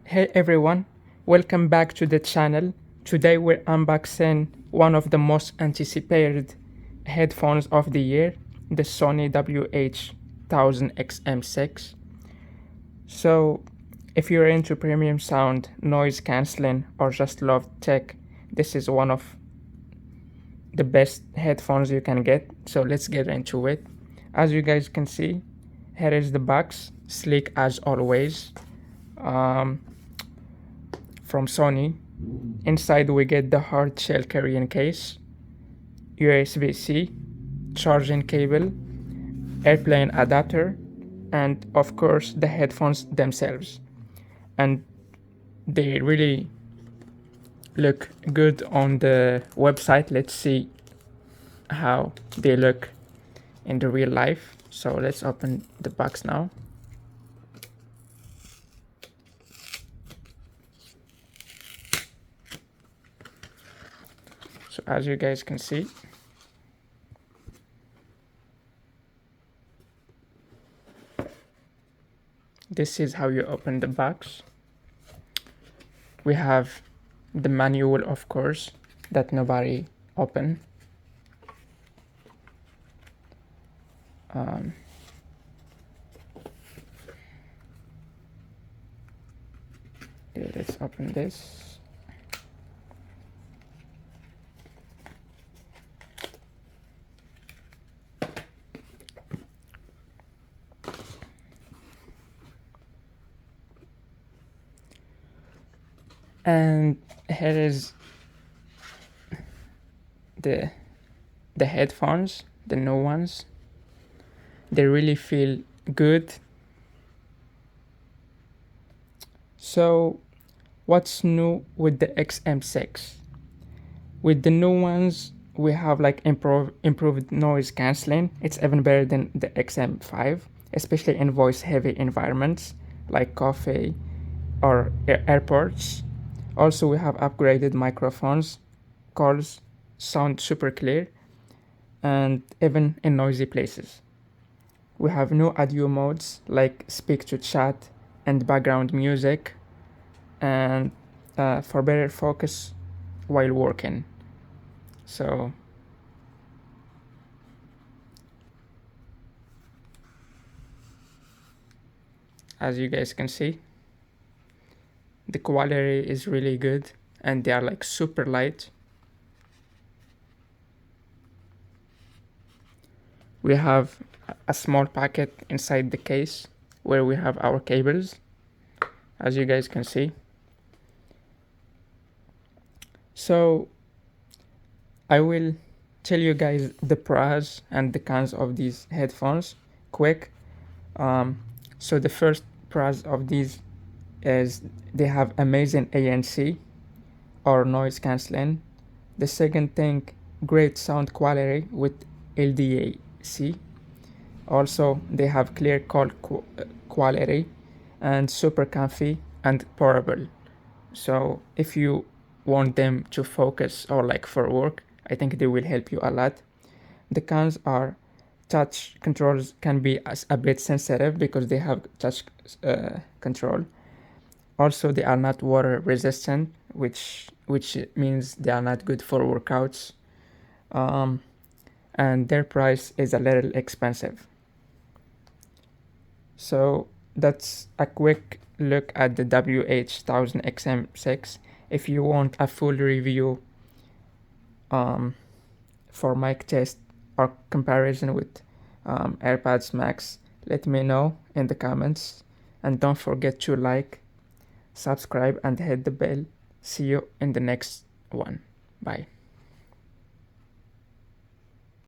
Hey everyone, welcome back to the channel. Today we're unboxing one of the most anticipated headphones of the year, the Sony WH-1000XM6. So, if you're into premium sound, noise cancelling, or just love tech, this is one of the best headphones you can get. So let's get into it. As you guys can see, here is the box, sleek as always. From Sony. Inside we get the hard shell carrying case, USB-C, charging cable, airplane adapter, and of course the headphones themselves. And they really look good on the website. Let's see how they look in the real life. So let's open the box now. So as you guys can see, this is how you open the box. We have the manual, of course, that nobody open. Yeah, let's open this. And here is the headphones, the new ones. They really feel good. So what's new with the XM6? With the new ones, we have like improved noise cancelling. It's even better than the XM5, especially in voice heavy environments like cafe or airports. Also, we have upgraded microphones, calls sound super clear, and even in noisy places. We have new audio modes like speak to chat and background music, and for better focus while working. So as you guys can see, the quality is really good and they are like super light. We have a small packet inside the case where we have our cables, as you guys can see. So I will tell you guys the pros and the cons of these headphones quick. So the first pros of these is they have amazing ANC or noise cancelling. The second thing, great sound quality with LDAC. Also, they have clear call quality and super comfy and portable. So if you want them to focus or like for work, I think they will help you a lot. The cons are touch controls can be a bit sensitive because they have touch control. Also, they are not water resistant, which means they are not good for workouts. And their price is a little expensive. So that's a quick look at the WH-1000XM6. If you want a full review for mic test or comparison with AirPods Max, let me know in the comments. And don't forget to like, subscribe, and hit the bell. See you in the next one. Bye.